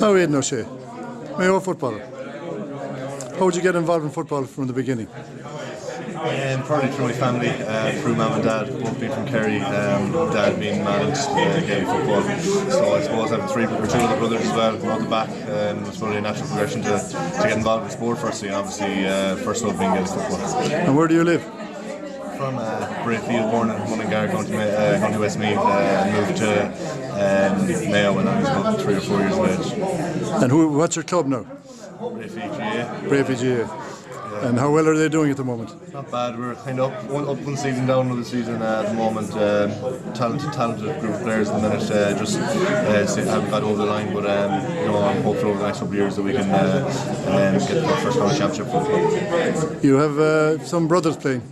Oh, Aiden O Shea, Mayo footballer. How did you get involved in football from the beginning? Probably through my family, through mum and dad, both being from Kerry, dad being managed Gaelic football. So I suppose I have two other brothers as well from out the back, and it's probably a natural progression to get involved in sport firstly, and obviously first love being Gaelic football. And where do you live? From Brayfield, born in Moran, County Westmeath, moved to Mayo when I was about 3 or 4 years of age. And what's your club now? Brayfield GA. Brayfield GA. And how well are they doing at the moment? Not bad. We're kind of up one season, down another season at the moment. Talented group of players at the minute. Just haven't got over the line, but I'm hopeful over the next couple of years that we can get the first round championship for the club. You have some brothers playing.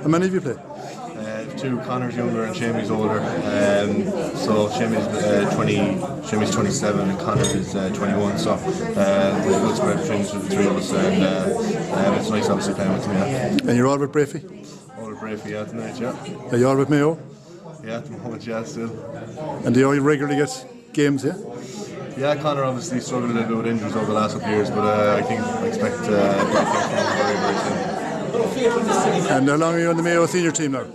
How many of you play? Two, Connor's younger and Seamus older. So Seamus 27 and Connor is 21. So we're good spread between the three of us, and it's nice obviously playing with them. Yeah. And you're all with Brayfield? All with Brayfield, yeah, tonight, yeah. Are you all with Mayo? Yeah, at the moment, yeah, still. And do you all regularly get games, yeah? Yeah, Connor obviously struggled a little bit with injuries over the last couple of years, but I expect very, very soon. And how long are you on the Mayo senior team now?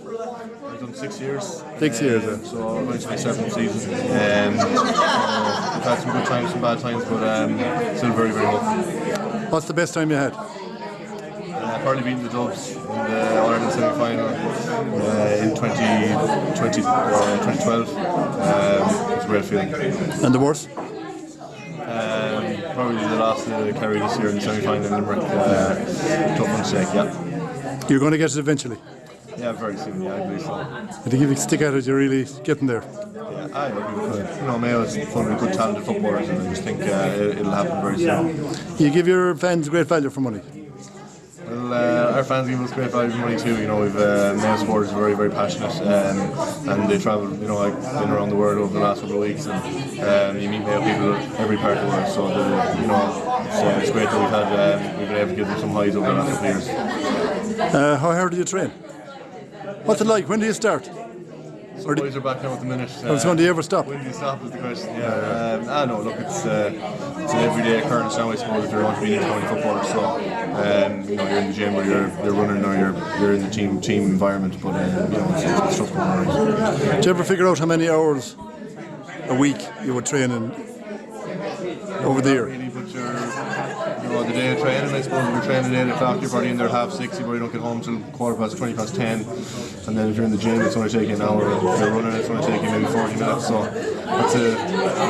I've done 6 years. 6 years, yeah. So I'm going to my 7th season. I've had some good times, some bad times, but still very, very hopeful. What's the best time you had? Partly beating the Dubs in the All-Ireland semi-final in 2012. It was a great feeling. And the worst? Probably the last Kerry this year in the semi-final in Limerick. Tough one to take, yeah. You're going to get it eventually? Yeah, very soon, yeah, I believe so. I think if you stick at it, you're really getting there. Yeah, Mayo is full of good talented footballers, and I just think it'll happen very soon. You give your fans great value for money? Well, our fans give us great value for money too. We've Mayo supporters are very, very passionate, and they travel. I've been around the world over the last couple of weeks, and you meet Mayo people every part of the world. So it's great that we've been able to give them some highs over the last couple of years. How hard do you train? What's it like? When do you start? Some boys are back now at the minute. When do you ever stop? When do you stop is the question. Yeah. No, look, it's an everyday occurrence now, I suppose, if you're going to be a county footballer. So, you're in the gym or you're running or you're in the team environment, but it's tough going on. Do you ever figure out how many hours a week you would train in over the year? Really, but the day of training, I suppose, if you're training at 8 o'clock, you're probably in there 6:30, you probably don't get home till 10:15, and then if you're in the gym, it's only taking an hour. If you're running, it's only taking maybe 40 minutes. So if you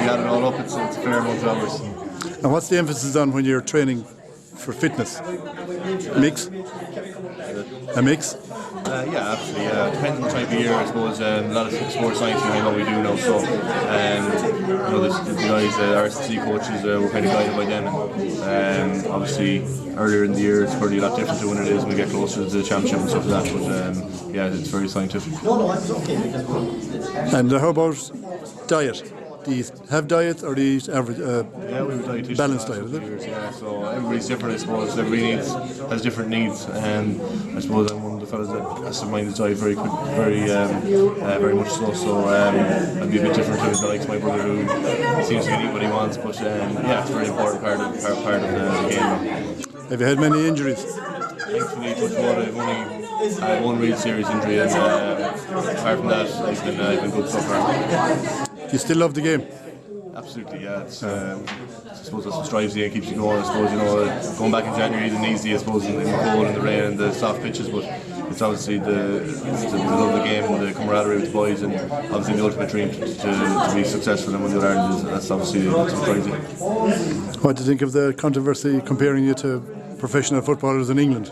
add it all up, it's a fair amount of hours. And what's the emphasis on when you're training for fitness? Mix? A mix? Yeah, absolutely. Depends on the type of year, I suppose. A lot of sports science behind what we do now. So, the guys, our S&C coaches, we're kind of guided by them. Obviously, earlier in the year, it's probably a lot different to when it is when we get closer to the championship and stuff like that. But yeah, it's very scientific. And how about diet? Do you have diets or do you eat average, we have dietitians balanced diet, is it? Years, yeah, so everybody's different, I suppose. Everybody has different needs, and I suppose I'm one of the fellas that has to mind his diet very quick, very much so. So I'd be a bit different to the likes of my brother who seems to eat what he wants, but it's a very important part of the game. Have you had many injuries? Thankfully, touch wood, I've only had one real serious injury, and apart from that, I've been good so far. Do you still love the game? Absolutely, yeah. It's, I suppose that's what drives you and keeps you going. I suppose going back in January isn't easy. I suppose in the cold and the rain and the soft pitches, but it's obviously the love of the game and the camaraderie with the boys, and obviously the ultimate dream to be successful and win the Ireland. That's obviously what drives you. What do you think of the controversy comparing you to professional footballers in England?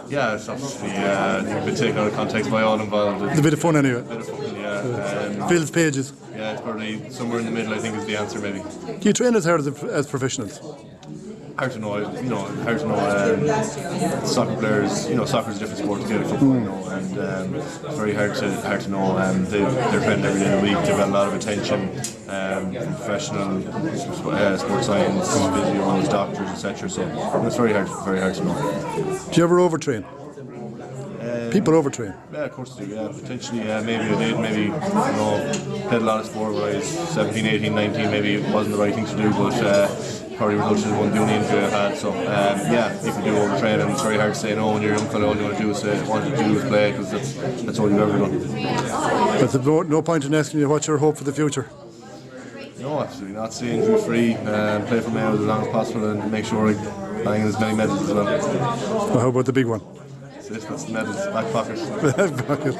Yeah, it's obviously I think a bit taken out of context by all involved. It's a bit of fun anyway. A bit of fun, yeah. Fills pages. Yeah, it's probably somewhere in the middle, I think, is the answer maybe. Do you train as hard as professionals? Hard to know, hard to know. Soccer players, soccer's a different sport to Gaelic football, and it's very hard to know. They're training every day of the week. They've got a lot of attention from professional sports science, physios, doctors, etc. So it's very hard to know. Do you ever overtrain? People overtrain. Yeah, of course they do. Yeah, potentially. Maybe I did. Maybe played a lot of sport when I was 17, 18, 19. Maybe it wasn't the right thing to do, but probably resulted in one the only injury I've had. So yeah, people do overtrain, and it's very hard to say no when you're young fella. All you want to do is play, because that's all you've ever done. But there's no point in asking you what's your hope for the future. No, absolutely not. Stay injury free, play for Mayo as long as possible, and make sure I bang in as many medals as well. Well, how about the big one? That's the medals, back pocket. Back pocket.